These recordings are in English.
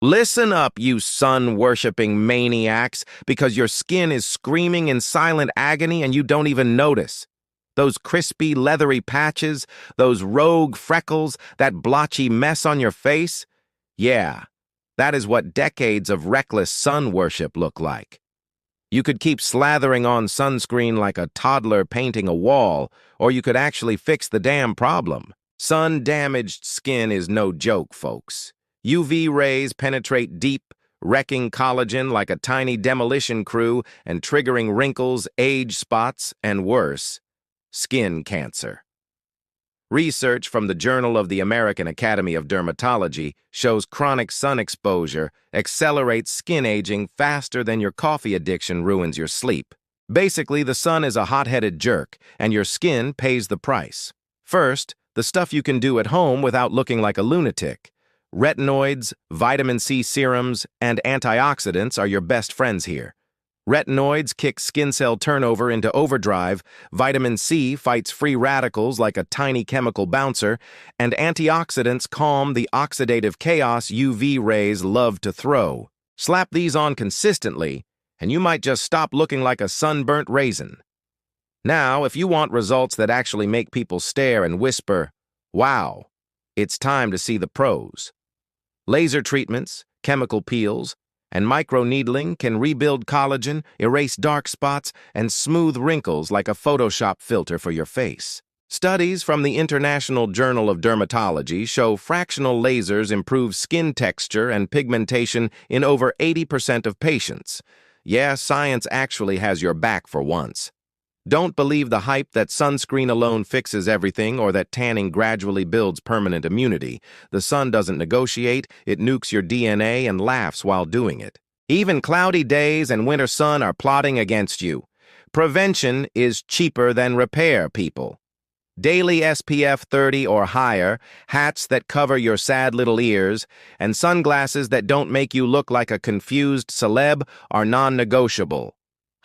Listen up, you sun-worshipping maniacs, because your skin is screaming in silent agony and you don't even notice. Those crispy, leathery patches, those rogue freckles, that blotchy mess on your face? Yeah, that is what decades of reckless sun worship look like. You could keep slathering on sunscreen like a toddler painting a wall, or you could actually fix the damn problem. Sun-damaged skin is no joke, folks. UV rays penetrate deep, wrecking collagen like a tiny demolition crew and triggering wrinkles, age spots, and worse, skin cancer. Research from the Journal of the American Academy of Dermatology shows chronic sun exposure accelerates skin aging faster than your coffee addiction ruins your sleep. Basically, the sun is a hot-headed jerk, and your skin pays the price. First, the stuff you can do at home without looking like a lunatic. Retinoids, vitamin C serums, and antioxidants are your best friends here. Retinoids kick skin cell turnover into overdrive, vitamin C fights free radicals like a tiny chemical bouncer, and antioxidants calm the oxidative chaos UV rays love to throw. Slap these on consistently, and you might just stop looking like a sunburnt raisin. Now, if you want results that actually make people stare and whisper, "Wow," it's time to see the pros. Laser treatments, chemical peels, and microneedling can rebuild collagen, erase dark spots, and smooth wrinkles like a Photoshop filter for your face. Studies from the International Journal of Dermatology show fractional lasers improve skin texture and pigmentation in over 80% of patients. Yeah, science actually has your back for once. Don't believe the hype that sunscreen alone fixes everything or that tanning gradually builds permanent immunity. The sun doesn't negotiate, it nukes your DNA and laughs while doing it. Even cloudy days and winter sun are plotting against you. Prevention is cheaper than repair, people. Daily SPF 30 or higher, hats that cover your sad little ears, and sunglasses that don't make you look like a confused celeb are non-negotiable.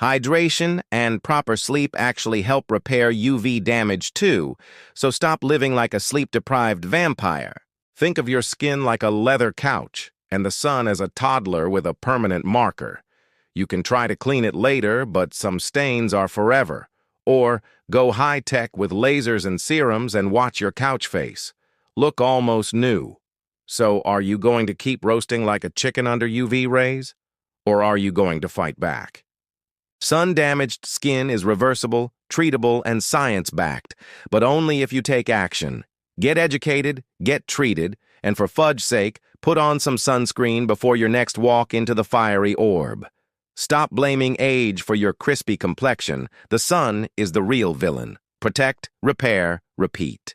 Hydration and proper sleep actually help repair UV damage too, so stop living like a sleep-deprived vampire. Think of your skin like a leather couch, and the sun as a toddler with a permanent marker. You can try to clean it later, but some stains are forever. Or go high-tech with lasers and serums and watch your couch face. Look almost new. So are you going to keep roasting like a chicken under UV rays? Or are you going to fight back? Sun-damaged skin is reversible, treatable, and science-backed, but only if you take action. Get educated, get treated, and for fudge's sake, put on some sunscreen before your next walk into the fiery orb. Stop blaming age for your crispy complexion. The sun is the real villain. Protect, repair, repeat.